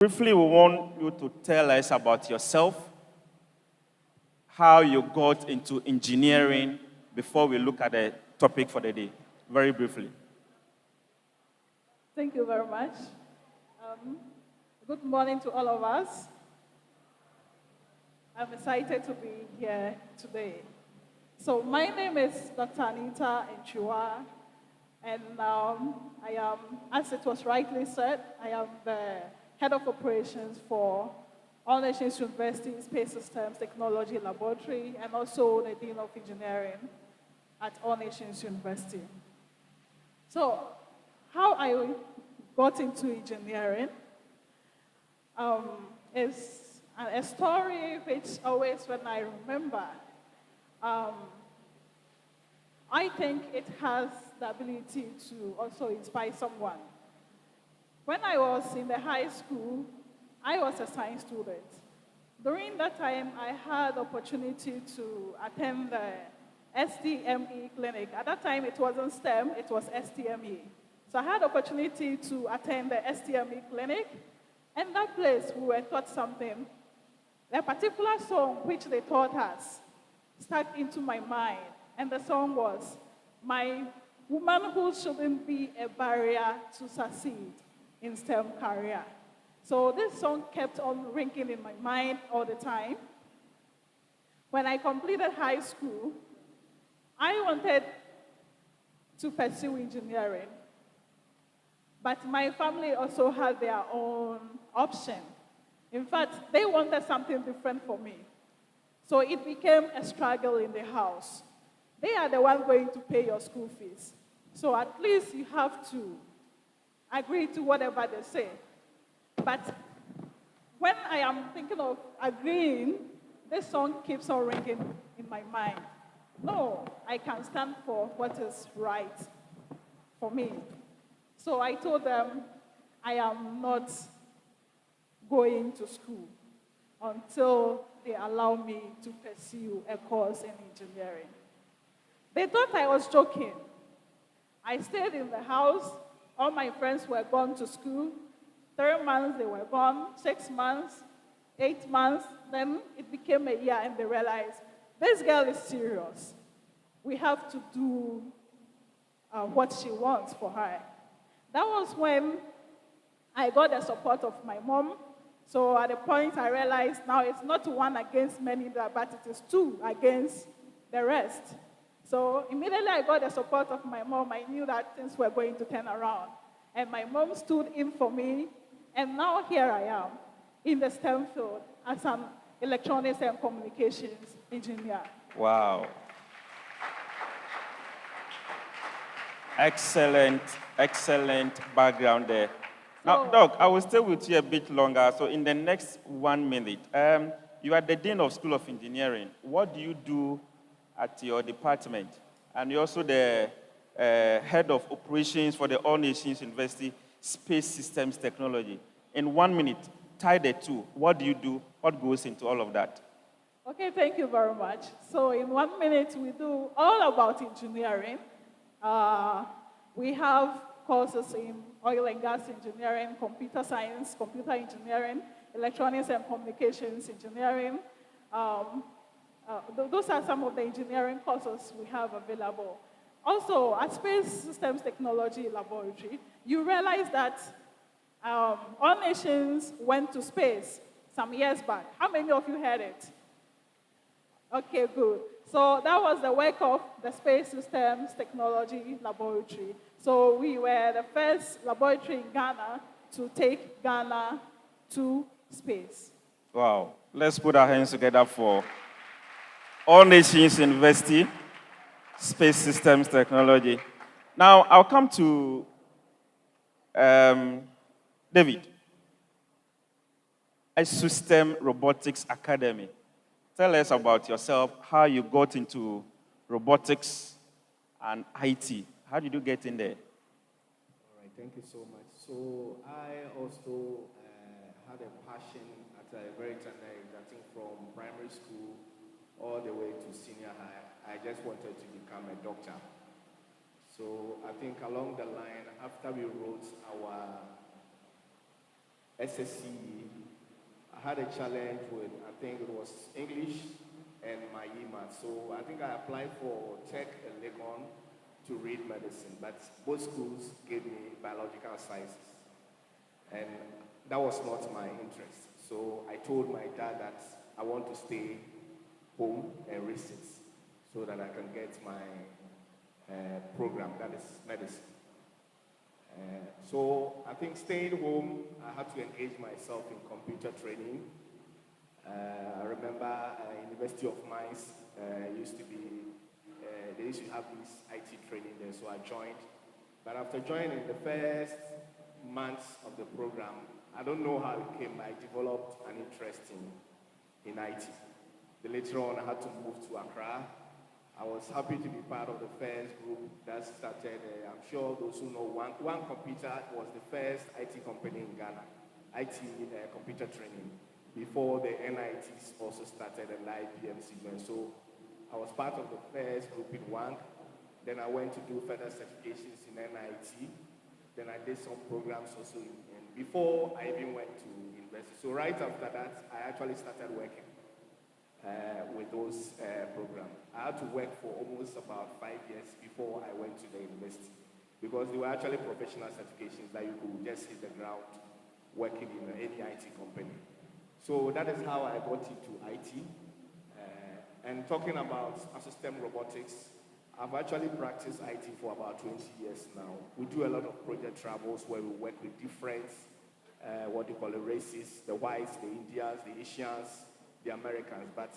Briefly, we want you to tell us about yourself, how you got into engineering before we look at the topic for the day. Very briefly. Thank you very much. Good morning to all of us. I'm excited to be here today. So my name is Dr. Anita Antwiwaa, and I am, as it was rightly said, I am the Head of Operations for All Nations University Space Systems Technology Laboratory, and also the Dean of Engineering at All Nations University. So how I got into engineering is a story which always, when I remember, I think it has the ability to also inspire someone. When I was in the high school, I was a science student. During that time, I had the opportunity to attend the STEAM clinic. At that time, it wasn't STEM, it was STEAM. So I had the opportunity to attend the STEAM clinic, and that place we were taught something. A particular song which they taught us stuck into my mind, and the song was, "My womanhood shouldn't be a barrier to succeed in STEM career." So this song kept on ringing in my mind all the time. When I completed high school, I wanted to pursue engineering, but my family also had their own option. In fact, they wanted something different for me. So it became a struggle in the house. They are the ones going to pay your school fees. So at least you have to agree to whatever they say. But when I am thinking of agreeing, this song keeps on ringing in my mind. No, I can stand for what is right for me. So I told them I am not going to school until they allow me to pursue a course in engineering. They thought I was joking. I stayed in the house. All my friends were gone to school. 3 months, they were gone. 6 months, 8 months. Then it became a year, and they realized, this girl is serious. We have to do what she wants for her. That was when I got the support of my mom. So at the point I realized now it's not one against many, but it is two against the rest. So immediately I got the support of my mom. I knew that things were going to turn around. And my mom stood in for me. And now here I am in the STEM field as an electronics and communications engineer. Wow. Excellent, excellent background there. Now, Doc, I will stay with you a bit longer. So in the next 1 minute, you are the Dean of School of Engineering. What do you do at your department? And you're also the Head of Operations for the All Nations University Space Systems Technology. In 1 minute, tie the two. What do you do? What goes into all of that? Okay, thank you very much. So in 1 minute, we do all about engineering. We have courses in oil and gas engineering, computer science, computer engineering, electronics and communications engineering. Those are some of the engineering courses we have available. Also, at Space Systems Technology Laboratory, you realize that all nations went to space some years back. How many of you heard it? Okay, good. So that was the work of the Space Systems Technology Laboratory. So we were the first laboratory in Ghana to take Ghana to space. Wow. Let's put our hands together for All Nations University Space Systems Technology. Now, I'll come to David. System Robotics Academy. Tell us about yourself, how you got into robotics and IT. How did you get in there? All right, thank you so much. So I also had a passion at a very tender age, I think from primary school all the way to senior high. I just wanted to become a doctor. So I think along the line, after we wrote our SSCE, I had a challenge with, I think it was English and my EMAT. So I think I applied for Tech and Legon to read medicine, but both schools gave me biological sciences. And that was not my interest. So I told my dad that I want to stay home and research so that I can get my program, that is medicine. So I think staying home, I had to engage myself in computer training. I remember University of Mines used to be, they used to have this IT training there, so I joined. But after joining the first months of the program, I don't know how it came, I developed an interest in IT. Then later on, I had to move to Accra. I was happy to be part of the first group that started, I'm sure those who know, One Computer was the first IT company in Ghana, IT computer training, before the NITs also started and the IBM segment. So I was part of the first group in One. Then I went to do further certifications in NIT. Then I did some programs also before I even went to university. So right after that, I actually started working with those programs. I had to work for almost about 5 years before I went to the university, because they were actually professional certifications that you could just hit the ground working in any IT company. So that is how I got into IT. And talking about STEAM robotics, I've actually practiced IT for about 20 years now. We do a lot of project travels where we work with different, races, the whites, the Indians, the Asians, the Americans. But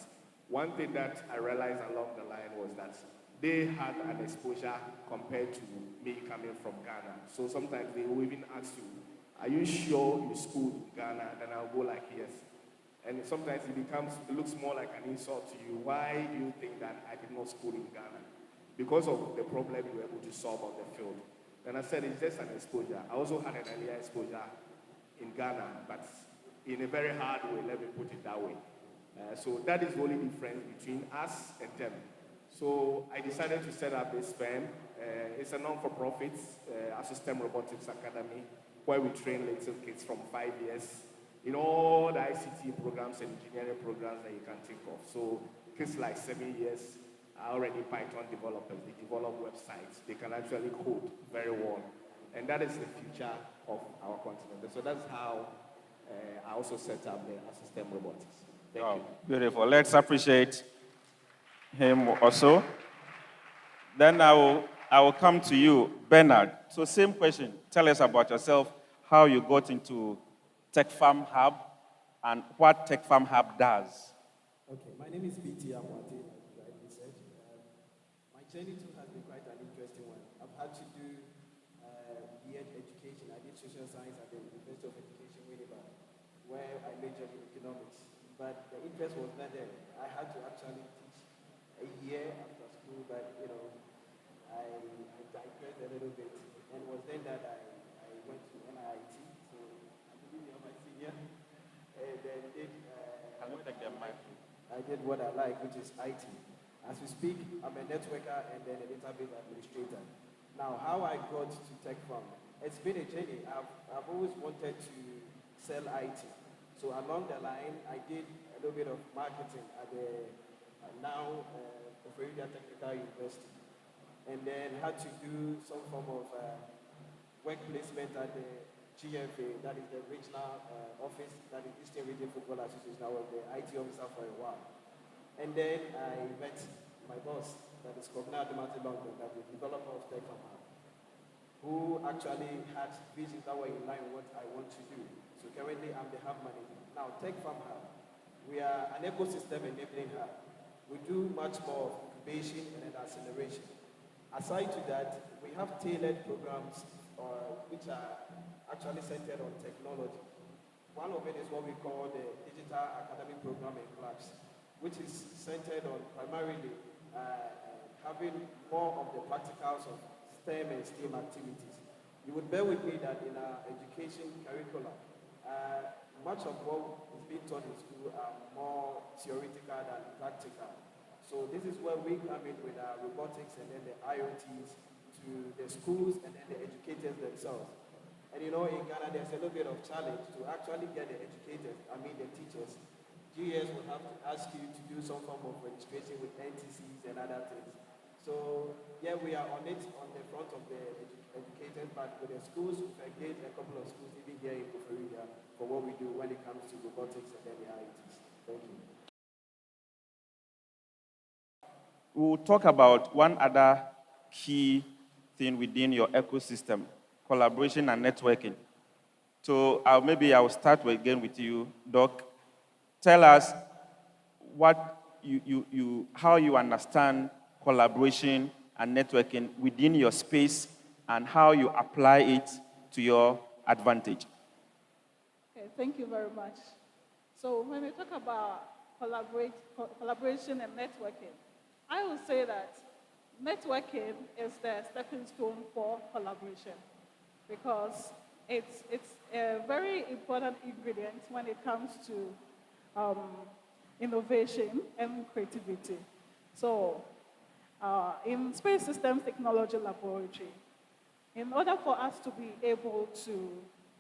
one thing that I realized along the line was that they had an exposure compared to me coming from Ghana. So sometimes they will even ask you, are you sure you schooled in Ghana? Then I'll go like, yes. And sometimes it looks more like an insult to you. Why do you think that I did not school in Ghana? Because of the problem you were able to solve on the field. And I said, it's just an exposure. I also had an earlier exposure in Ghana, but in a very hard way, let me put it that way. So that is the only difference between us and them. So I decided to set up this firm. It's a non-for-profit, STEAM Robotics Academy, where we train little kids from 5 years in all the ICT programs and engineering programs that you can think of. So kids like 7 years are already Python developers. They develop websites. They can actually code very well. And that is the future of our continent. So that's how I also set up the STEAM Robotics. Thank you. Beautiful. Let's appreciate him also. Then I will come to you, Bernard. So same question. Tell us about yourself, how you got into Tech Farm Hub, and what Tech Farm Hub does. Okay, my name is BT Amwati, like you said. My journey too has been quite an interesting one. I've had to do B.Ed education. I did social science at the University of Education, Winnipeg, where I majored in economics. But the interest was not there. I had to actually teach a year after school, but I digressed a little bit. And it was then that I went to NIT. So I believe you're my senior. And then I did what I like, which is IT. As we speak, I'm a networker and then a database administrator. Now, how I got to Tech Farm, it's been a journey. I've always wanted to sell IT. So along the line, I did a little bit of marketing at the now Florida Technical University, and then had to do some form of work placement at the GFA, that is the regional office, that is Eastern Region Football Association. I was the IT officer for a while. And then I met my boss, that is Kogna Adamati London, that is the developer of Tech Farm Hub, who actually had visions that were in line with what I want to do. So currently, I'm the hub manager. Now, Tech Farm Hub, we are an ecosystem enabling hub. We do much more of incubation and then acceleration. Aside to that, we have tailored programs which are actually centered on technology. One of it is what we call the Digital Academic Program in Class, which is centered on primarily having more of the practicals of STEM and STEAM activities. You would bear with me that in our education curriculum, much of what is being taught in school are more theoretical than practical. So this is where we come in with our robotics and then the IoTs to the schools and then the educators themselves. And you know, in Ghana, there's a little bit of challenge to actually get the educators, the teachers. GS will have to ask you to do some form of registration with NTCs and other things. So, yeah, we are on it on the front of the educators, but with the schools, we've engaged a couple of schools, even here in Koforidua, for what we do when it comes to robotics and then the IETs. Thank you. We'll talk about one other key thing within your ecosystem, collaboration and networking. So maybe I'll start again with you, Doc. Tell us how you understand collaboration and networking within your space and how you apply it to your advantage. Okay, thank you very much. So when we talk about collaboration and networking, I would say that networking is the stepping stone for collaboration because it's a very important ingredient when it comes to innovation and creativity. So in Space Systems Technology Laboratory, in order for us to be able to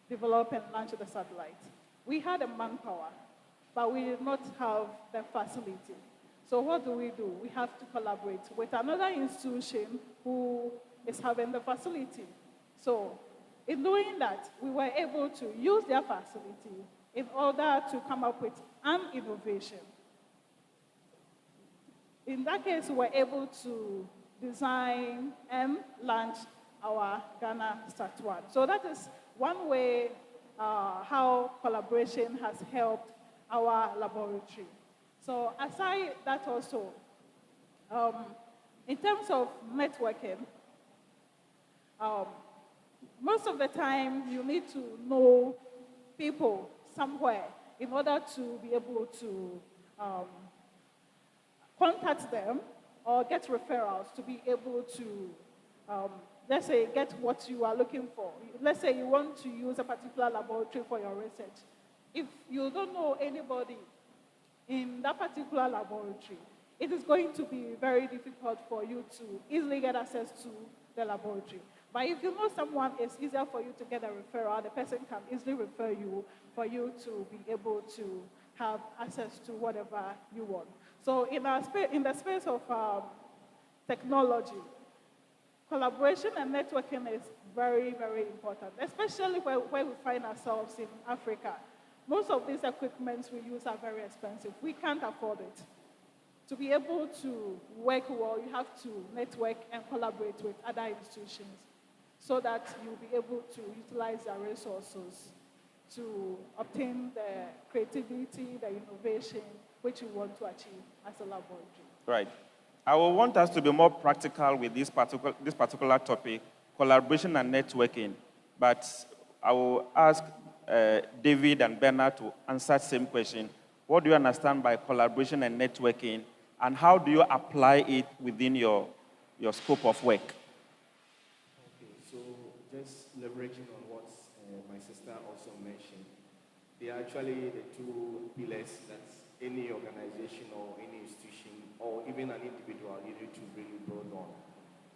develop and launch the satellite, we had a manpower, but we did not have the facility. So what do? We have to collaborate with another institution who is having the facility. So in doing that, we were able to use their facility in order to come up with an innovation. In that case, we were able to design and launch our Ghana Sat-1. So that is one way how collaboration has helped our laboratory. So aside that also, in terms of networking, most of the time you need to know people somewhere in order to be able to contact them or get referrals to be able to, let's say, get what you are looking for. Let's say you want to use a particular laboratory for your research. If you don't know anybody in that particular laboratory, it is going to be very difficult for you to easily get access to the laboratory. But if you know someone, it's easier for you to get a referral. The person can easily refer you for you to be able to have access to whatever you want. So in the space of technology, collaboration and networking is very, very important, especially where we find ourselves in Africa. Most of these equipments we use are very expensive. We can't afford it. To be able to work well, you have to network and collaborate with other institutions so that you'll be able to utilize their resources to obtain the creativity, the innovation, which you want to achieve as a laboratory. Right. I will want us to be more practical with this particular topic, collaboration and networking. But I will ask David and Bernard to answer the same question. What do you understand by collaboration and networking, and how do you apply it within your scope of work? Okay, so just leveraging on what my sister also mentioned, they are actually the two pillars that any organization or any institution or even an individual you need to really build on,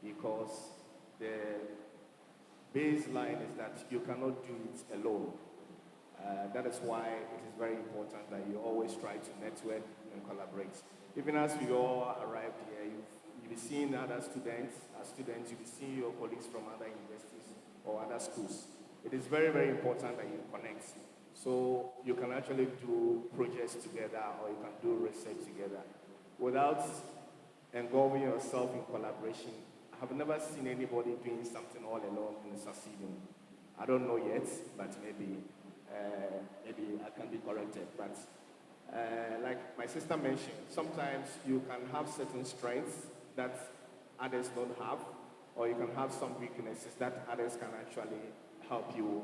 because the baseline is that you cannot do it alone. That is why it is very important that you always try to network and collaborate. Even as we all arrived here, you'll be seeing other students. As students, you'll be seeing your colleagues from other universities or other schools. It is very, very important that you connect. So you can actually do projects together or you can do research together. Without involving yourself in collaboration, I have never seen anybody doing something all alone and succeeding. I don't know yet, but maybe I can be corrected. But like my sister mentioned, sometimes you can have certain strengths that others don't have, or you can have some weaknesses that others can actually help you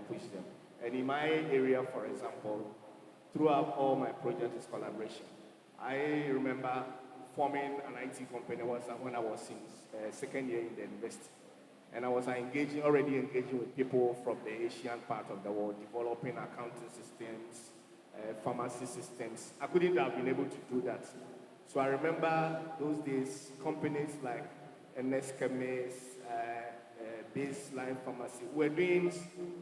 push them. And in my area, for example, throughout all my projects is collaboration. I remember forming an IT company when I was in second year in the university. And I was already engaging with people from the Asian part of the world, developing accounting systems, pharmacy systems. I couldn't have been able to do that. So I remember those days, companies like NS Chemis, baseline pharmacy. We're doing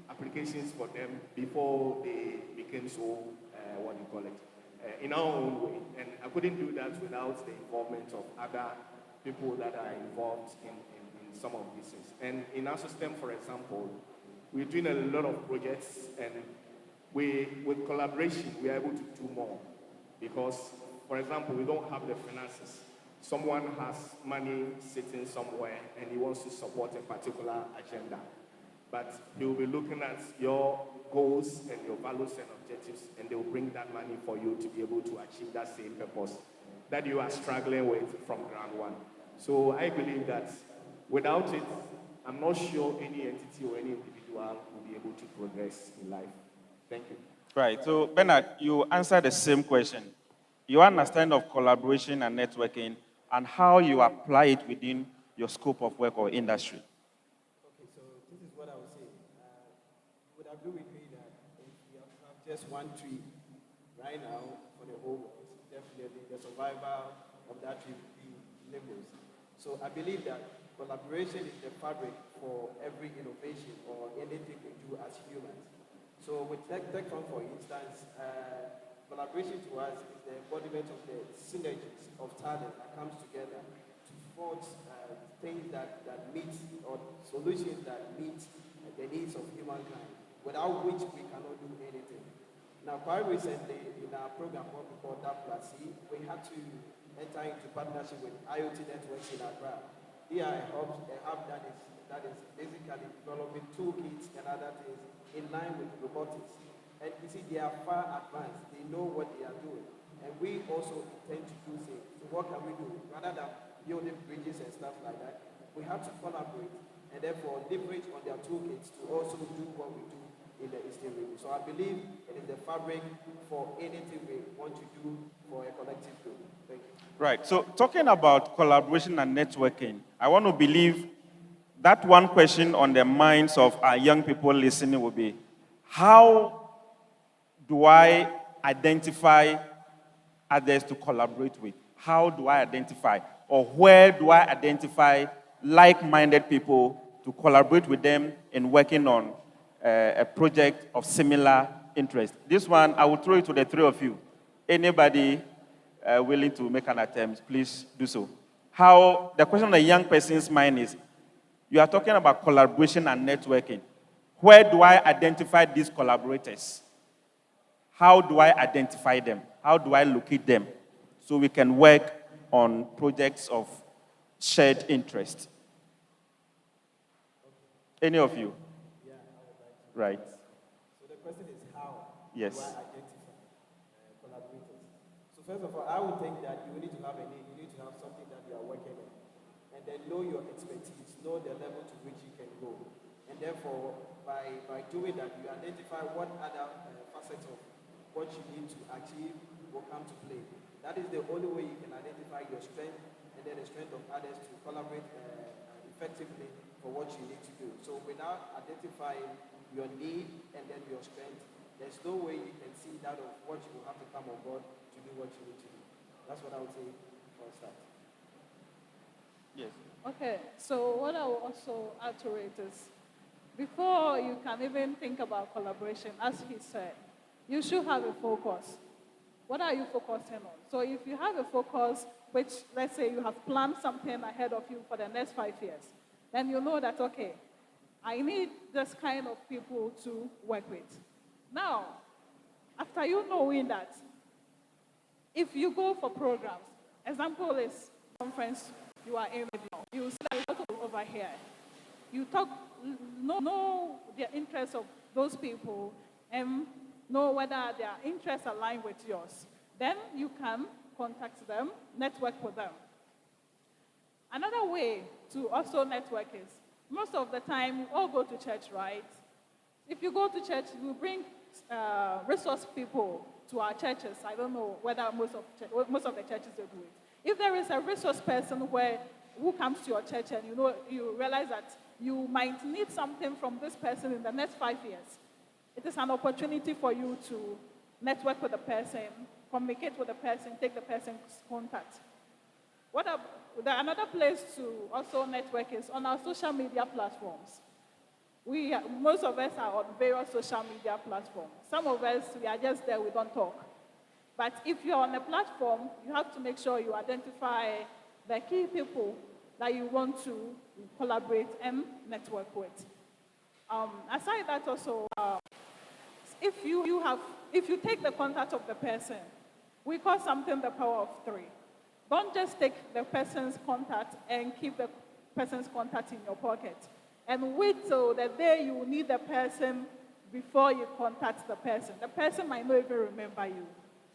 applications for them before they became so, what do you call it, in our own way. And I couldn't do that without the involvement of other people that are involved in some of these things. And in our system, for example, we're doing a lot of projects, and with collaboration, we are able to do more. Because, for example, we don't have the finances. Someone has money sitting somewhere and he wants to support a particular agenda. But he will be looking at your goals and your values and objectives, and they will bring that money for you to be able to achieve that same purpose that you are struggling with from ground one. So I believe that without it, I'm not sure any entity or any individual will be able to progress in life. Thank you. Right. So, Bernard, you answered the same question. Your understanding of collaboration and networking and how you apply it within your scope of work or industry. Okay, so this is what I would say. You would agree with me that if we have just one tree right now for the whole world, definitely the survival of that tree will be levels. So I believe that collaboration is the fabric for every innovation or anything we do as humans. So with TechFund, for instance, collaboration to us is the embodiment of the synergies of talent that comes together to forge things that meet, or solutions that meet the needs of humankind, without which we cannot do anything. Now, quite recently, in our program, what we call DAP+C, we had to enter into partnership with IoT Networks in Accra. Here, a hub that is basically developing toolkits and other things in line with robotics. And you see, they are far advanced. They know what they are doing. And we also intend to do things. So what can we do? Rather than building bridges and stuff like that, we have to collaborate and therefore leverage on their toolkits to also do what we do in the Eastern region. So I believe it is the fabric for anything we want to do for a collective good. Thank you. Right. So talking about collaboration and networking, I want to believe that one question on the minds of our young people listening will be, how do I identify others to collaborate with? How do I identify, or where do I identify like-minded people to collaborate with them in working on a project of similar interest? This one, I will throw it to the three of you. Anybody willing to make an attempt, please do so. How, the question on a young person's mind is, you are talking about collaboration and networking. Where do I identify these collaborators? How do I identify them? How do I locate them so we can work on projects of shared interest? Any of you? Yeah, I would like to. Right. So the question is how Yes. do I identify collaborators? So first of all, I would think that you need to have a need. You need to have something that you are working on. And then know your expertise, know the level to which you can go. And therefore, by doing that, you identify what other facets of what you need to achieve will come to play. That is the only way you can identify your strength and then the strength of others to collaborate effectively for what you need to do. So without identifying your need and then your strength, there's no way you can see that of what you will have to come on board to do what you need to do. That's what I would say for a start. Yes. Okay, so what I will also add to it is, before you can even think about collaboration, as he said, you should have a focus. What are you focusing on? So if you have a focus, which, let's say you have planned something ahead of you for the next 5 years, then you know that, okay, I need this kind of people to work with. Now, after you knowing that, if you go for programs, example is conference you are in with now, you see that you go over here. You talk, know the interests of those people and know whether their interests align with yours. Then you can contact them, network with them. Another way to also network is, most of the time, we all go to church, right? If you go to church, we bring resource people to our churches. I don't know whether most of the churches do it. If there is a resource person who comes to your church and you realize that you might need something from this person in the next 5 years, it is an opportunity for you to network with the person, communicate with the person, take the person's contact. Another place to also network is on our social media platforms. Most of us are on various social media platforms. Some of us, we are just there, we don't talk. But if you're on a platform, you have to make sure you identify the key people that you want to collaborate and network with. Aside that also, if you take the contact of the person, we call something the power of three. Don't just take the person's contact and keep the person's contact in your pocket and wait till the day you need the person before you contact the person. The person might not even remember you.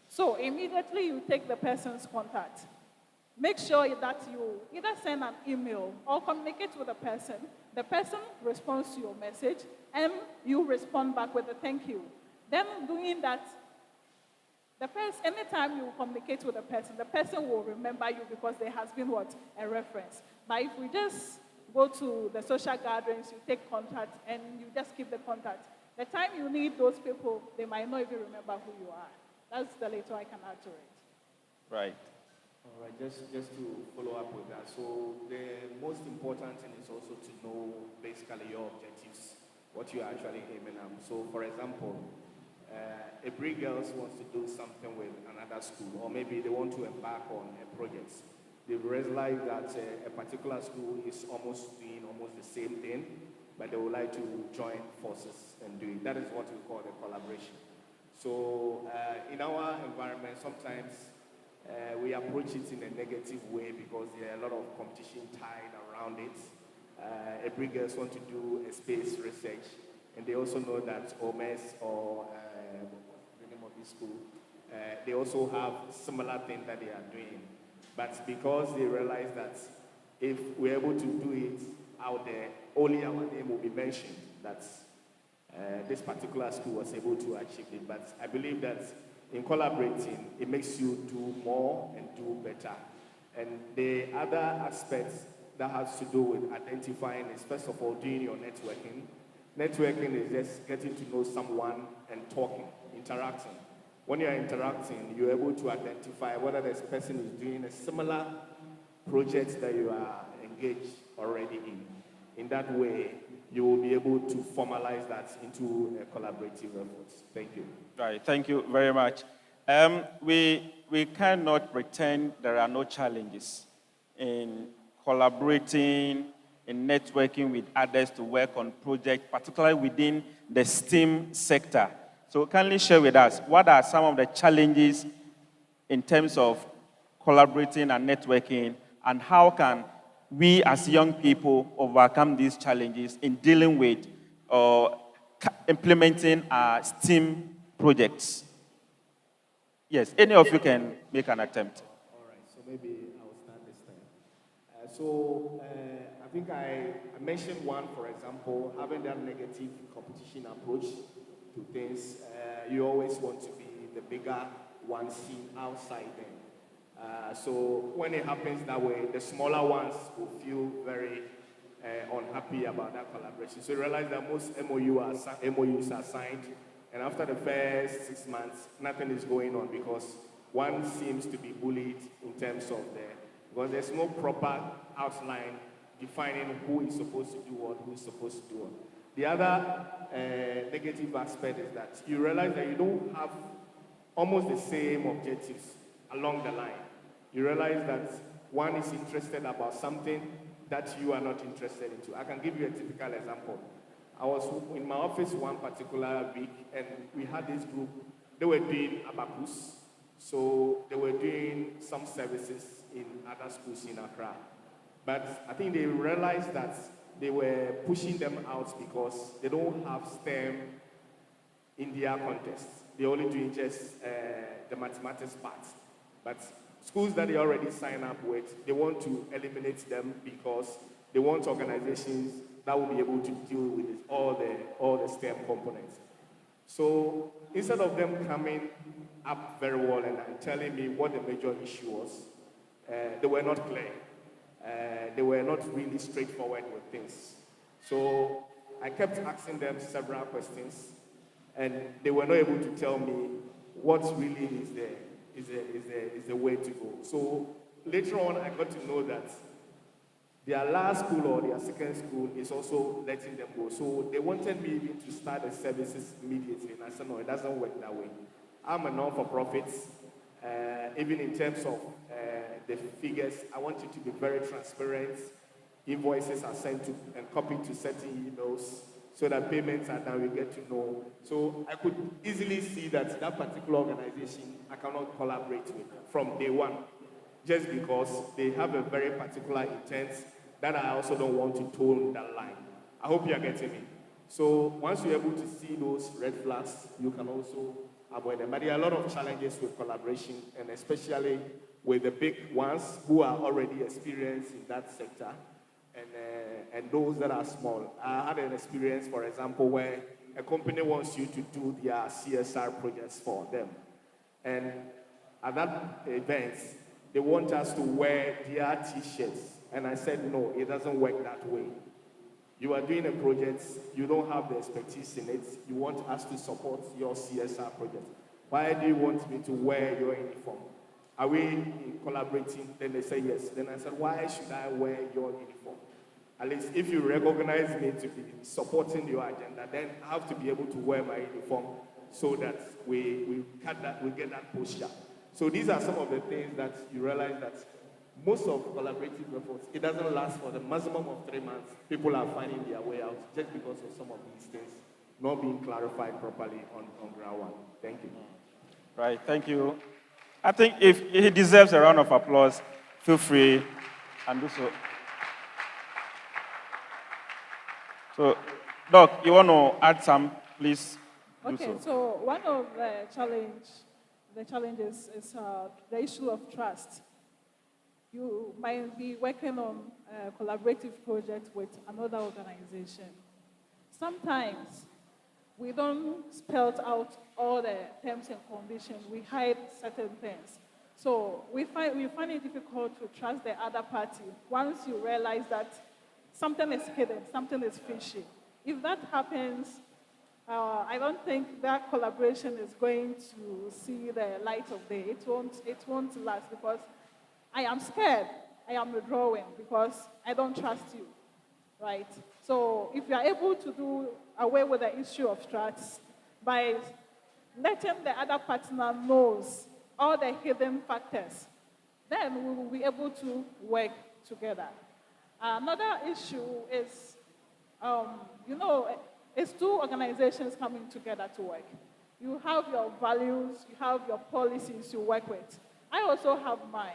So immediately you take the person's contact. Make sure that you either send an email or communicate with the person. The person responds to your message and you respond back with a thank you. Then doing that, anytime you communicate with the person will remember you because there has been what? A reference. But if we just go to the social gatherings, you take contact and you just keep the contact, the time you need those people, they might not even remember who you are. That's the little I can add to it. Right. All right, just to follow up with that. So the most important thing is also to know basically your objectives, what you're actually aiming at. So for example, a Brig Girls wants to do something with another school, or maybe they want to embark on a project. They realize that a particular school is doing almost the same thing, but they would like to join forces and do it. That is what we call the collaboration. So in our environment, sometimes we approach it in a negative way because there are a lot of competition tied around it. A Brig Girls want to do a space research, and they also know that OMS or the name of this school, they also have similar things that they are doing. But because they realize that if we're able to do it out there, only our name will be mentioned, that this particular school was able to achieve it. But I believe that in collaborating, it makes you do more and do better. And the other aspects that has to do with identifying is, first of all, doing your networking. Networking is just getting to know someone and talking, interacting. When you're interacting, you're able to identify whether this person is doing a similar project that you are engaged already in. In that way, you will be able to formalize that into a collaborative effort. Thank you. Right, thank you very much. We cannot pretend there are no challenges in collaborating, in networking with others to work on projects, particularly within the STEAM sector. So kindly share with us, what are some of the challenges in terms of collaborating and networking, and how can we as young people overcome these challenges in dealing with or implementing our STEAM projects? Yes, any of you can make an attempt. All right, so maybe I'll start this time. I think I mentioned one, for example, having that negative competition approach to things. You always want to be the bigger one seen outside them. So when it happens that way, the smaller ones will feel very unhappy about that collaboration. So you realize that most MOUs are signed, and after the first 6 months, nothing is going on because one seems to be bullied in terms of because there's no proper outline defining who is supposed to do what, who is supposed to do what. The other negative aspect is that you realize that you don't have almost the same objectives along the line. You realize that one is interested about something that you are not interested into. I can give you a typical example. I was in my office one particular week, and we had this group. They were doing abacus, so they were doing some services in other schools in Accra. But I think they realized that they were pushing them out because they don't have STEM in their context. They're only doing just the mathematics part. But schools that they already sign up with, they want to eliminate them because they want organizations that will be able to deal with all the STEM components. So instead of them coming up very well and telling me what the major issue was, they were not clear. They were not really straightforward with things. So I kept asking them several questions, and they were not able to tell me what really is the way to go. So later on, I got to know that their last school or their second school is also letting them go. So they wanted me even to start the services immediately. And I said, no, it doesn't work that way. I'm a non-for-profit. Even in terms of the figures, I want you to be very transparent. Invoices are sent to and copied to certain emails so that payments are done, we get to know. So I could easily see that that particular organization I cannot collaborate with from day one, just because they have a very particular intent that I also don't want to toe that line. I hope you are getting me. So once you're able to see those red flags, you can also avoid them. But there are a lot of challenges with collaboration, and especially with the big ones who are already experienced in that sector, and those that are small. I had an experience, for example, where a company wants you to do their CSR projects for them. And at that event, they want us to wear their t-shirts. And I said, no, it doesn't work that way. You are doing a project, you don't have the expertise in it, you want us to support your CSR project. Why do you want me to wear your uniform? Are we collaborating? Then they say yes. Then I said, why should I wear your uniform? At least if you recognize me to be supporting your agenda, then I have to be able to wear my uniform so that we get that posture. So these are some of the things that you realize that most of collaborative efforts, it doesn't last for the maximum of 3 months. People are finding their way out just because of some of these things not being clarified properly on ground one. Thank you. Right, thank you. I think if he deserves a round of applause, feel free and do so. So, Doc, you want to add some, please do Okay, so one of the challenges is the issue of trust. You might be working on a collaborative project with another organization. Sometimes we don't spell out all the terms and conditions. We hide certain things. So we find it difficult to trust the other party once you realize that something is hidden, something is fishy. If that happens, I don't think that collaboration is going to see the light of day. It won't last because I am scared. I am withdrawing because I don't trust you, right? So if you are able to do away with the issue of trust by letting the other partner knows all the hidden factors, then we will be able to work together. Another issue is, it's two organizations coming together to work. You have your values, you have your policies you work with. I also have mine.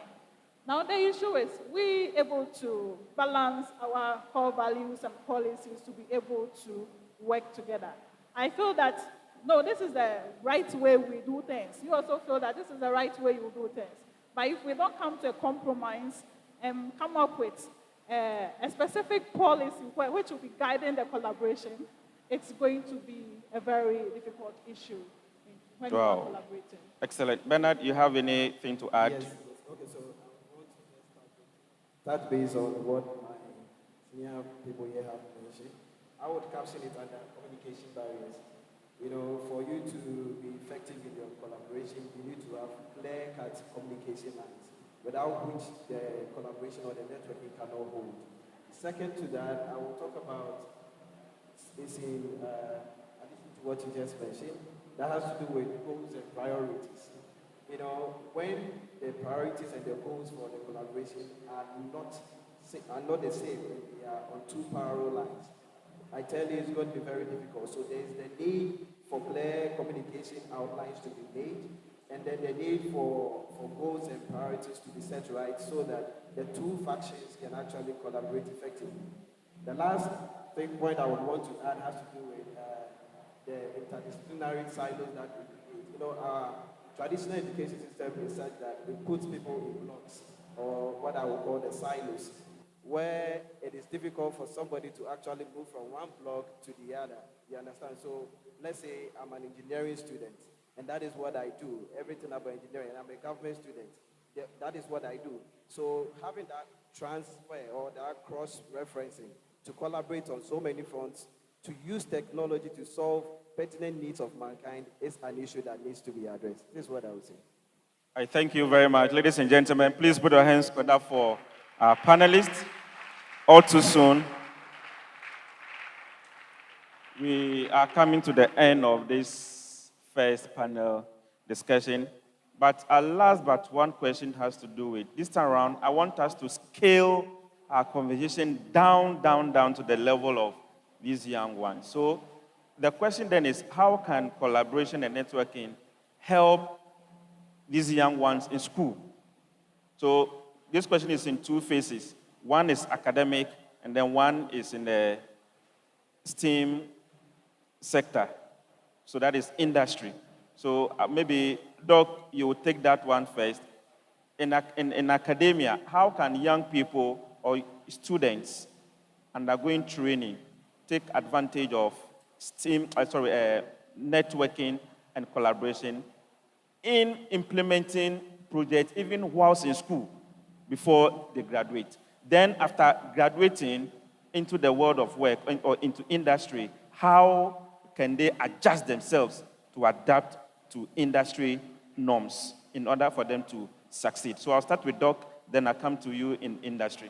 Now the issue is we able to balance our core values and policies to be able to work together. I feel that, no, this is the right way we do things. You also feel that this is the right way you do things. But if we don't come to a compromise and come up with a specific policy which will be guiding the collaboration, it's going to be a very difficult issue when you are collaborating. Excellent. Bernard, you have anything to add? Yes. Okay, so I want to start based on what my senior people here have mentioned. I would caption it under communication barriers. For you to be effective in your collaboration, you need to have clear-cut communication lines, without which the collaboration or the networking cannot hold. Second to that, I will talk about is in addition to what you just mentioned, that has to do with goals and priorities. When the priorities and the goals for the collaboration are not the same, when they are on two parallel lines, I tell you it's going to be very difficult. So there's the need for clear communication outlines to be made, and then the need for goals and priorities to be set right so that the two factions can actually collaborate effectively. The last point I would want to add has to do with the interdisciplinary silos that we create. Our traditional education system is such that it puts people in blocks, or what I would call the silos, where it is difficult for somebody to actually move from one block to the other. You understand? So let's say I'm an engineering student, and that is what I do, everything about engineering. I'm a government student. That is what I do. So having that transfer or that cross-referencing to collaborate on so many fronts, to use technology to solve pertinent needs of mankind is an issue that needs to be addressed. This is what I would say. I thank you very much. Ladies and gentlemen, please put your hands together for our panelists. all too soon. We are coming to the end of this first panel discussion. But our last but one question has to do with this time around. I want us to scale our conversation down to the level of these young ones. So the question then is, how can collaboration and networking help these young ones in school? So this question is in two phases. One is academic, and then one is in the STEAM sector. So that is industry. So maybe, Doc, you will take that one first. In academia, how can young people or students undergoing training take advantage of networking and collaboration in implementing projects even whilst in school before they graduate? Then after graduating into the world of work or into industry, how can they adjust themselves to adapt to industry norms in order for them to succeed? So I'll start with Doc, then I'll come to you in industry.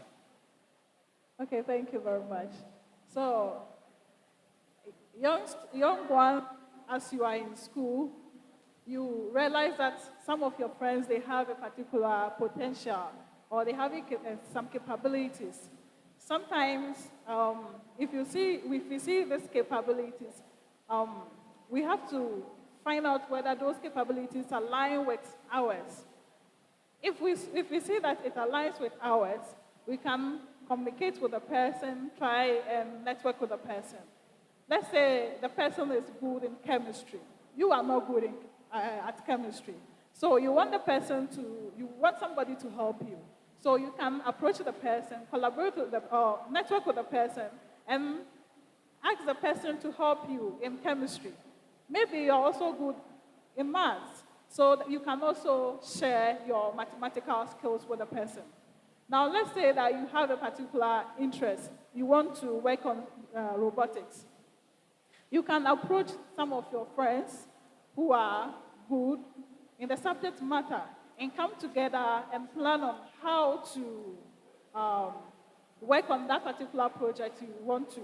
Okay, thank you very much. So, young one, as you are in school, you realize that some of your friends, they have a particular potential or they have some capabilities. Sometimes, if we see these capabilities, we have to find out whether those capabilities align with ours. If we see that it aligns with ours, we can communicate with the person, try and network with the person. Let's say the person is good in chemistry. You are not good at chemistry. So you want somebody to help you. So you can approach the person, collaborate with network with the person, and ask the person to help you in chemistry. Maybe you're also good in maths, so that you can also share your mathematical skills with the person. Now, let's say that you have a particular interest. You want to work on robotics. You can approach some of your friends who are good in the subject matter and come together and plan on how to work on that particular project you want to.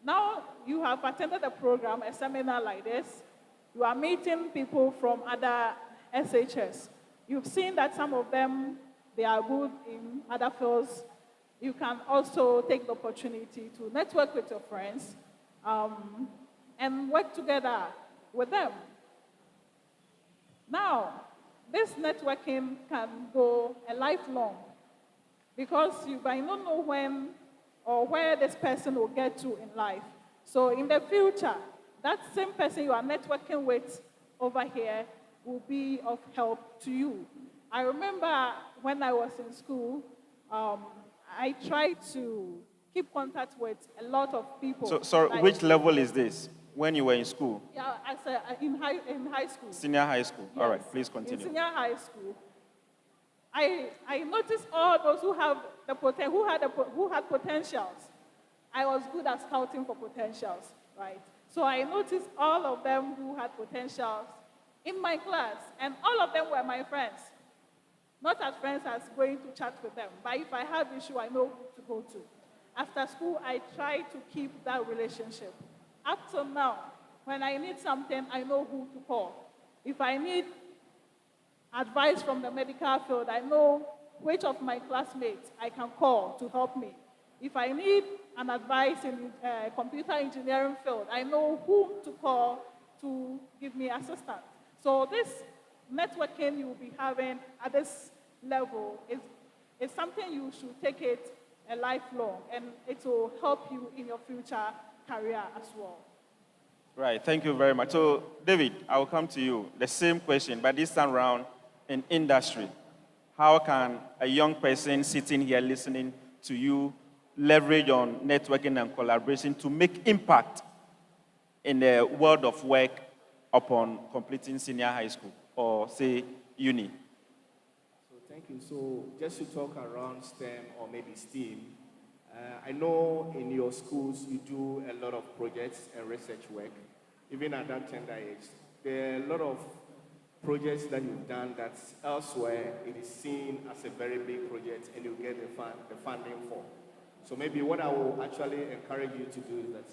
Now you have attended a program, a seminar like this. You are meeting people from other SHS. You've seen that some of them, they are good in other fields. You can also take the opportunity to network with your friends and work together with them. Now, this networking can go a lifelong because you might not know when or where this person will get to in life. So in the future, that same person you are networking with over here will be of help to you. I remember when I was in school, I tried to keep contact with a lot of people. So, sorry, which level is this? When you were in school? Yeah, in high school. Senior high school. Yes. All right, please continue. In senior high school, I noticed all those who had potentials. I was good at scouting for potentials, right? So I noticed all of them who had potentials in my class, and all of them were my friends. Not as friends as going to chat with them, but if I have issue, I know who to go to. After school, I try to keep that relationship. Up till now, when I need something, I know who to call. If I need advice from the medical field, I know which of my classmates I can call to help me. If I need an advice in computer engineering field, I know whom to call to give me assistance. So this networking you will be having at this level is something you should take it a lifelong, and it will help you in your future career as well. Right, thank you very much. So, David, I will come to you. The same question, but this time around in industry. How can a young person sitting here listening to you leverage on networking and collaboration to make impact in the world of work upon completing senior high school or, say, uni? So thank you. So just to talk around STEM or maybe STEAM, I know in your schools you do a lot of projects and research work. Even at that tender age, there are a lot of projects that you've done that elsewhere it is seen as a very big project and you get the funding for. So maybe what I will actually encourage you to do is that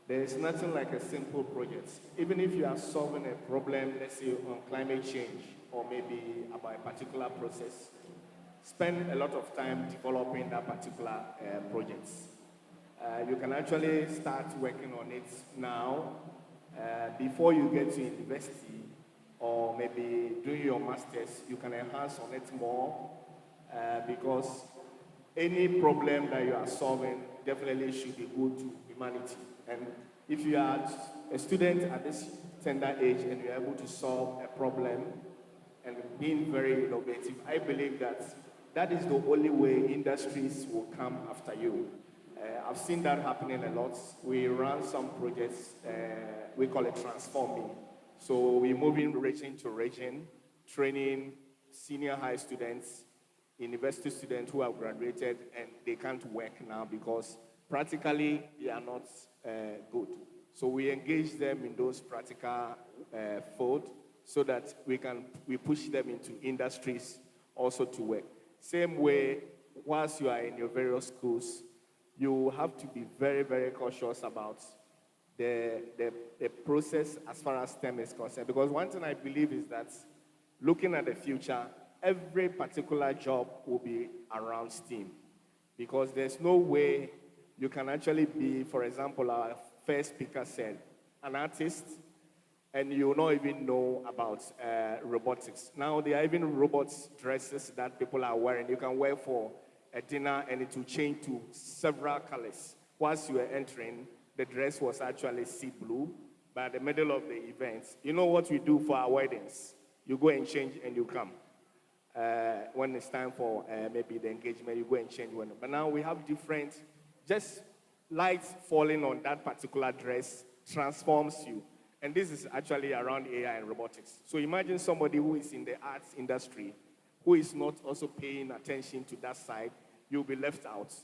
there is nothing like a simple project. Even if you are solving a problem, let's say on climate change, or maybe about a particular process, spend a lot of time developing that particular project. You can actually start working on it now before you get to university, or maybe doing your masters. You can enhance on it more because any problem that you are solving definitely should be good to humanity. And if you are a student at this tender age and you're able to solve a problem and being very innovative, I believe that that is the only way industries will come after you. I've seen that happening a lot. We run some projects, we call it transforming. So we're moving region to region, training senior high students, university students who have graduated and they can't work now because practically they are not good. So we engage them in those practical field so that we push them into industries also to work. Same way, whilst you are in your various schools, you have to be very, very cautious about the process as far as STEM is concerned. Because one thing I believe is that looking at the future, every particular job will be around STEAM. Because there's no way you can actually be, for example, our first speaker said, an artist, and you will not even know about robotics. Now, there are even robots dresses that people are wearing. You can wear for a dinner, and it will change to several colors. Once you were entering, the dress was actually sea blue. By the middle of the event, you know what we do for our weddings? You go and change, and you come. When it's time for maybe the engagement, you go and change one. But now we have different, just lights falling on that particular dress transforms you. And this is actually around AI and robotics. So imagine somebody who is in the arts industry, who is not also paying attention to that side, you'll be left out.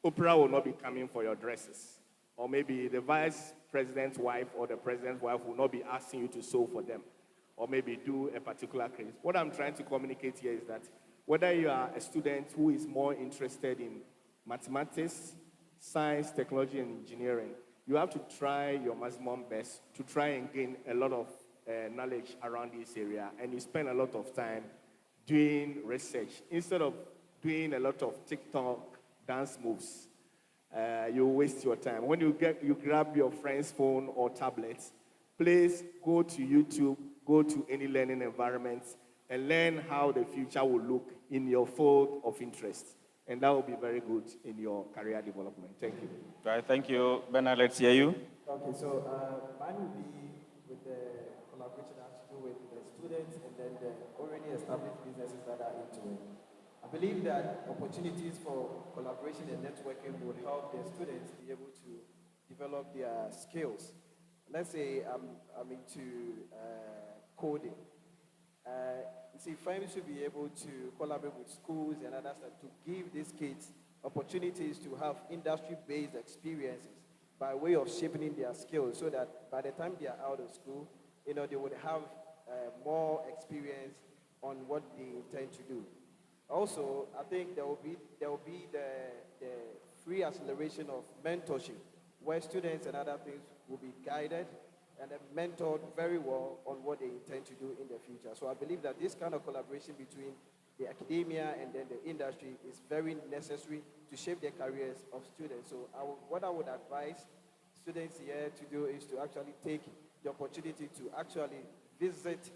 Oprah will not be coming for your dresses. Or maybe the vice president's wife or the president's wife will not be asking you to sew for them. Or maybe do a particular case. What I'm trying to communicate here is that whether you are a student who is more interested in mathematics, science, technology, and engineering, you have to try your maximum best to try and gain a lot of knowledge around this area. And you spend a lot of time doing research. Instead of doing a lot of TikTok dance moves, you waste your time. When you grab your friend's phone or tablet, please go to YouTube, go to any learning environment, and learn how the future will look in your field of interest. And that will be very good in your career development. Thank you. Right, thank you. Bernard, let's hear you. Okay, so mine will be with the collaboration that has to do with the students and then the already established businesses that are into it. I believe that opportunities for collaboration and networking will help the students be able to develop their skills. Let's say I'm into coding. You see, firms should be able to collaborate with schools and others to give these kids opportunities to have industry-based experiences by way of shaping their skills so that by the time they are out of school, they would have more experience on what they intend to do. Also, I think there will be the free acceleration of mentorship, where students and other things will be guided and mentored very well on what they intend to do in the future. So I believe that this kind of collaboration between the academia and then the industry is very necessary to shape the careers of students. So what I would advise students here to do is to actually take the opportunity to actually visit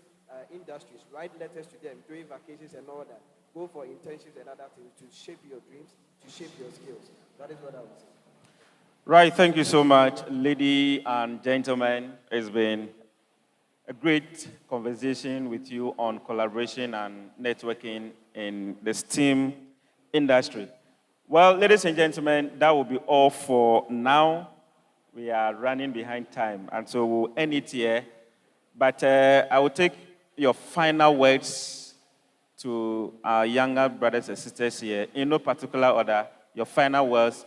industries, write letters to them during vacations and all that. Go for internships and other things to shape your dreams, to shape your skills. That is what I would say. Right, thank you so much, ladies and gentlemen. It's been a great conversation with you on collaboration and networking in the STEAM industry. Well, ladies and gentlemen, that will be all for now. We are running behind time, and so we'll end it here. But I will take your final words to our younger brothers and sisters here, in no particular order, your final words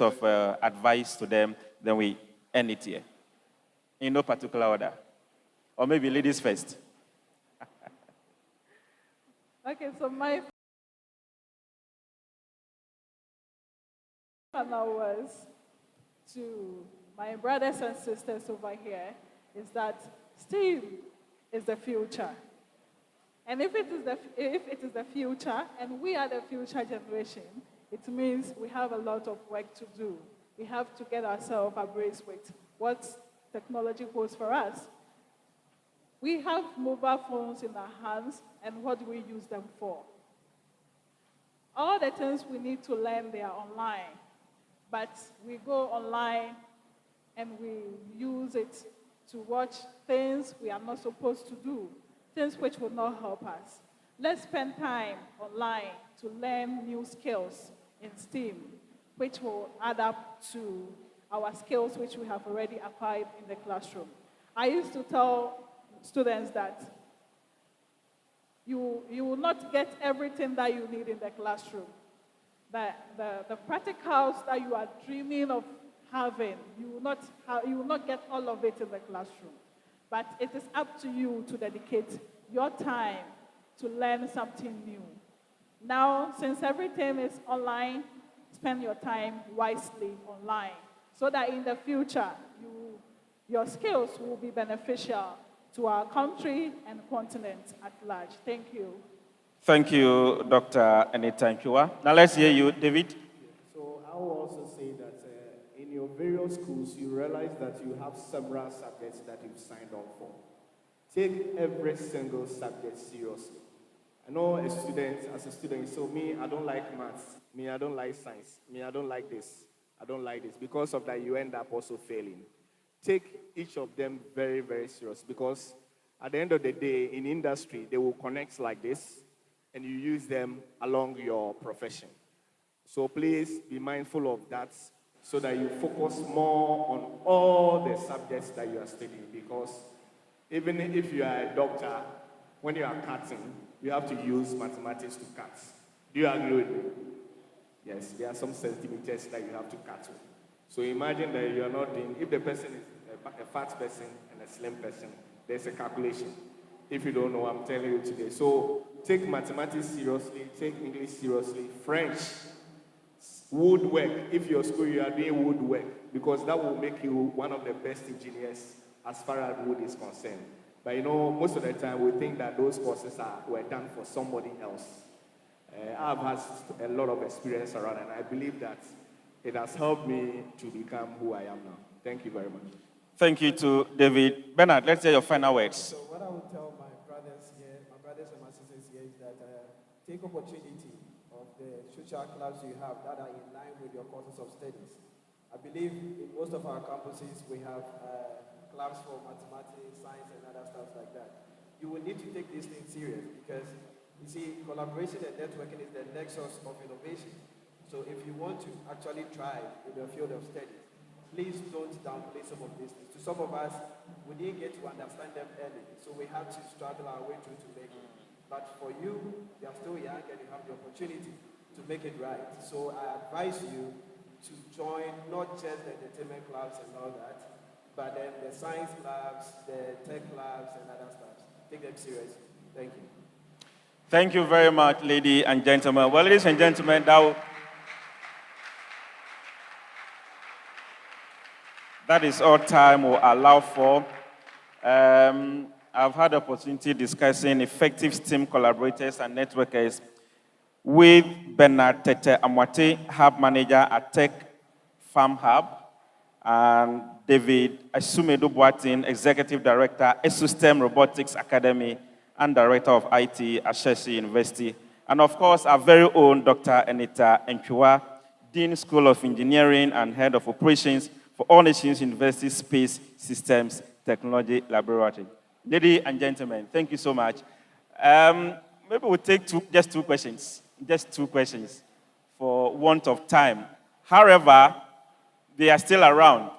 of advice to them, then we end it here. In no particular order. Or maybe ladies first. Okay, so my final words to my brothers and sisters over here is that STEAM is the future. And if it is the future, and we are the future generation, it means we have a lot of work to do. We have to get ourselves abreast with what technology holds for us. We have mobile phones in our hands, and what do we use them for? All the things we need to learn, they are online. But we go online and we use it to watch things we are not supposed to do, things which will not help us. Let's spend time online to learn new skills in STEAM, which will add up to our skills which we have already acquired in the classroom. I used to tell students that you will not get everything that you need in the classroom. The practicals that you are dreaming of having, you will not get all of it in the classroom. But it is up to you to dedicate your time to learn something new. Now, since everything is online, spend your time wisely online so that in the future, your skills will be beneficial to our country and continent at large. Thank you. Thank you, Dr. Anita Antwiwaa. Now let's hear you, David. So I will also say that in your various schools, you realize that you have several subjects that you've signed on for. Take every single subject seriously. I know as a student, so me, I don't like maths. Me, I don't like science. Me, I don't like this. I don't like this. Because of that, you end up also failing. Take each of them very, very serious, because at the end of the day, in industry, they will connect like this, and you use them along your profession. So please be mindful of that so that you focus more on all the subjects that you are studying, because even if you are a doctor, when you are cutting, you have to use mathematics to cut. Do you agree with me? Yes, there are some centimeters that you have to cut with. So imagine that you are not doing, if the person is a fat person and a slim person, there's a calculation. If you don't know, I'm telling you today. So take mathematics seriously, take English seriously, French, woodwork. If your school you are doing woodwork, because that will make you one of the best engineers as far as wood is concerned. But you know, most of the time we think that those courses were done for somebody else. I've had a lot of experience around, and I believe that it has helped me to become who I am now. Thank you very much. Thank you to David. Bernard, let's hear your final words. So what I would tell my brothers and my sisters here is that take opportunity of the social clubs you have that are in line with your courses of studies. I believe in most of our campuses we have clubs for mathematics, science, and other stuff like that. You will need to take these things serious because, you see, collaboration and networking is the nexus of innovation. So if you want to actually thrive in the field of studies, please don't downplay some of these things. To some of us, we didn't get to understand them early, so we had to struggle our way through to make it. But for you, you are still young and you have the opportunity to make it right. So I advise you to join not just the entertainment clubs and all that, but then the science clubs, the tech clubs, and other stuff. Take them seriously. Thank you. Thank you very much, ladies and gentlemen. Well, ladies and gentlemen, that is all time will allow for. I've had the opportunity discussing effective STEAM collaborators and networkers with Bernard Tete Amwate, Hub Manager at Tech Farm Hub, and David Asumadu-Boateng, Executive Director, STEAM Robotics Academy, and Director of IT at Shesi University. And of course, our very own Dr. Anita Antwiwaa, Dean School of Engineering and Head of Operations for All Nations University Space Systems Technology Laboratory. Ladies and gentlemen, thank you so much. Maybe we'll take just two questions for want of time. However, they are still around.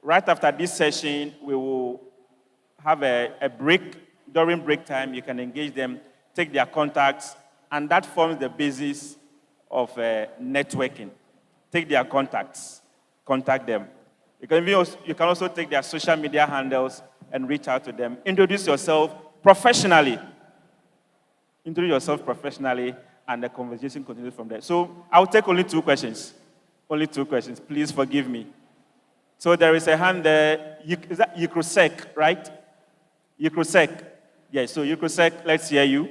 Right after this session, we will have a break. During break time, you can engage them, take their contacts, and that forms the basis of networking. Take their contacts, contact them. You can also take their social media handles and reach out to them. Introduce yourself professionally, and the conversation continues from there. So I'll take only two questions. Only 2 questions. Please forgive me. So there is a hand there. Is that Yukrusek, right? Yukrusek. Yes, so Yukrusek, let's hear you.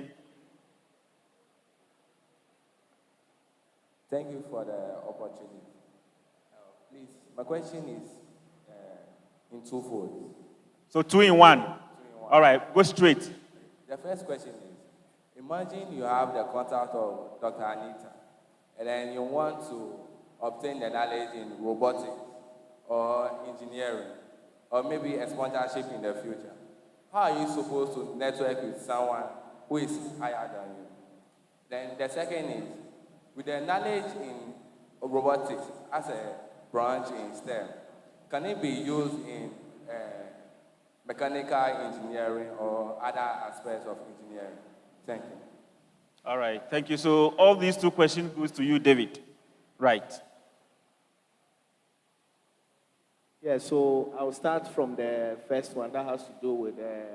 Thank you for the opportunity. Please, my question is in twofold. So 2 in 1. All right, go straight. The first question is, imagine you have the contact of Dr. Anita, and then you want to obtain the knowledge in robotics or engineering, or maybe a sponsorship in the future. How are you supposed to network with someone who is higher than you? Then the second is, with the knowledge in robotics as a branch in STEM, can it be used in mechanical engineering or other aspects of engineering? Thank you. All right, thank you. So all these 2 questions goes to you, David. Right. Yeah, so I'll start from the first one that has to do with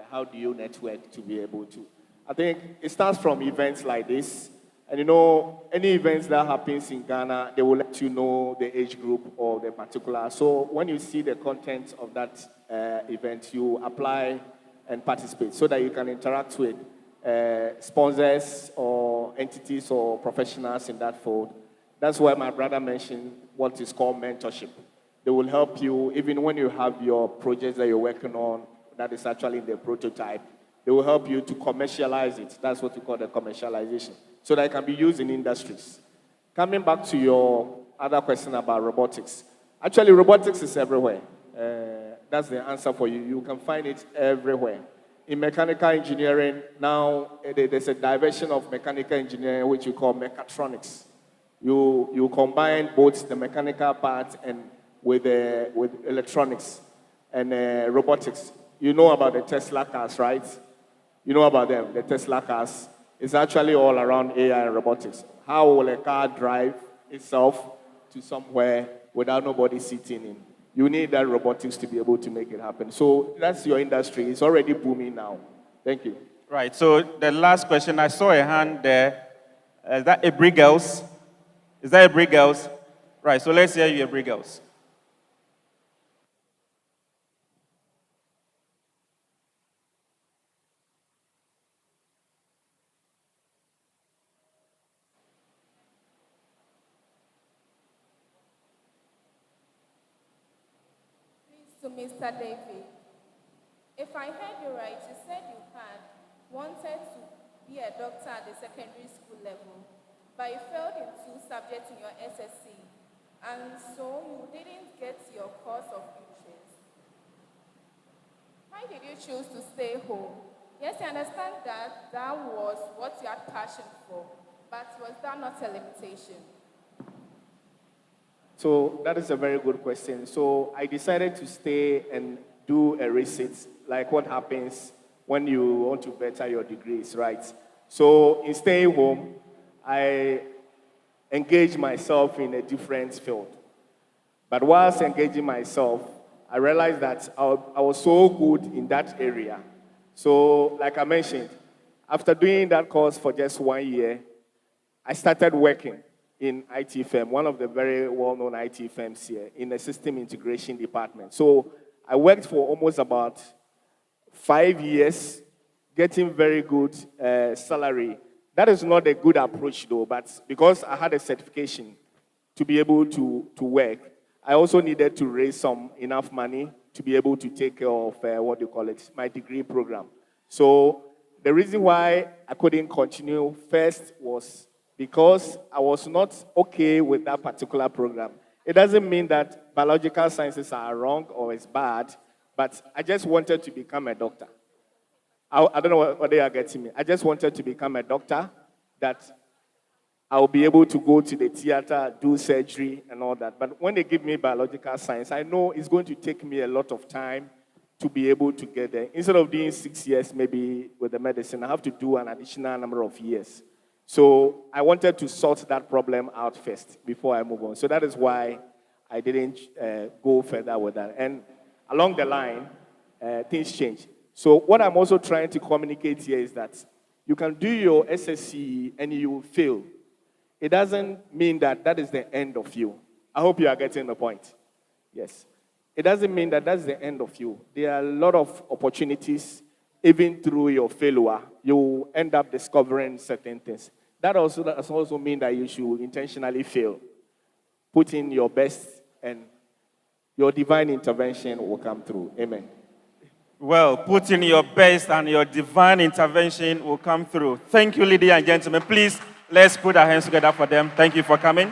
how do you network to be able to. I think it starts from events like this. And you know, any events that happens in Ghana, they will let you know the age group or the particular. So when you see the content of that event, you apply and participate so that you can interact with sponsors or entities or professionals in that field. That's why my brother mentioned what is called mentorship. They will help you even when you have your projects that you're working on that is actually in the prototype. They will help you to commercialize it. That's what we call the commercialization, so that it can be used in industries. Coming back to your other question about robotics. Actually, robotics is everywhere. That's the answer for you. You can find it everywhere. In mechanical engineering, now there's a diversion of mechanical engineering which we call mechatronics. You combine both the mechanical part and with electronics and robotics. You know about the Tesla cars, right? You know about them, the Tesla cars. It's actually all around AI and robotics. How will a car drive itself to somewhere without nobody sitting in? You need that robotics to be able to make it happen. So that's your industry. It's already booming now. Thank you. Right, so the last question, I saw a hand there. Is that Abri Girls? Is that Abri Girls? Right, so let's hear you, Abri Girls. To Mr. David, if I heard you right, you said you had wanted to be a doctor at the secondary school level, but you failed in 2 subjects in your SSC, and so you didn't get your course of interest. Why did you choose to stay home? Yes, I understand that that was what you had passion for, but was that not a limitation? So that is a very good question. So I decided to stay and do a resit, like what happens when you want to better your degrees, right? So in staying home, I engaged myself in a different field. But whilst engaging myself, I realized that I was so good in that area. So like I mentioned, after doing that course for just 1 year, I started working in IT firm, one of the very well-known IT firms here, in the system integration department. So I worked for almost about 5 years, getting very good salary. That is not a good approach though, but because I had a certification to be able to work, I also needed to raise some enough money to be able to take care of, my degree program. So the reason why I couldn't continue first was because I was not okay with that particular program. It doesn't mean that biological sciences are wrong or it's bad, but I just wanted to become a doctor. I don't know what they are getting me. I just wanted to become a doctor that I'll be able to go to the theater, do surgery and all that. But when they give me biological science, I know it's going to take me a lot of time to be able to get there. Instead of doing 6 years maybe with the medicine, I have to do an additional number of years. So I wanted to sort that problem out first before I move on. So that is why I didn't go further with that. And along the line, things change. So what I'm also trying to communicate here is that you can do your SSC and you fail. It doesn't mean that that is the end of you. I hope you are getting the point. Yes. It doesn't mean that that's the end of you. There are a lot of opportunities, even through your failure, you end up discovering certain things. That also does also mean that you should intentionally fail. Put in your best, and your divine intervention will come through. Amen. Well, put in your best and your divine intervention will come through. Thank you, ladies and gentlemen. Please, let's put our hands together for them. Thank you for coming.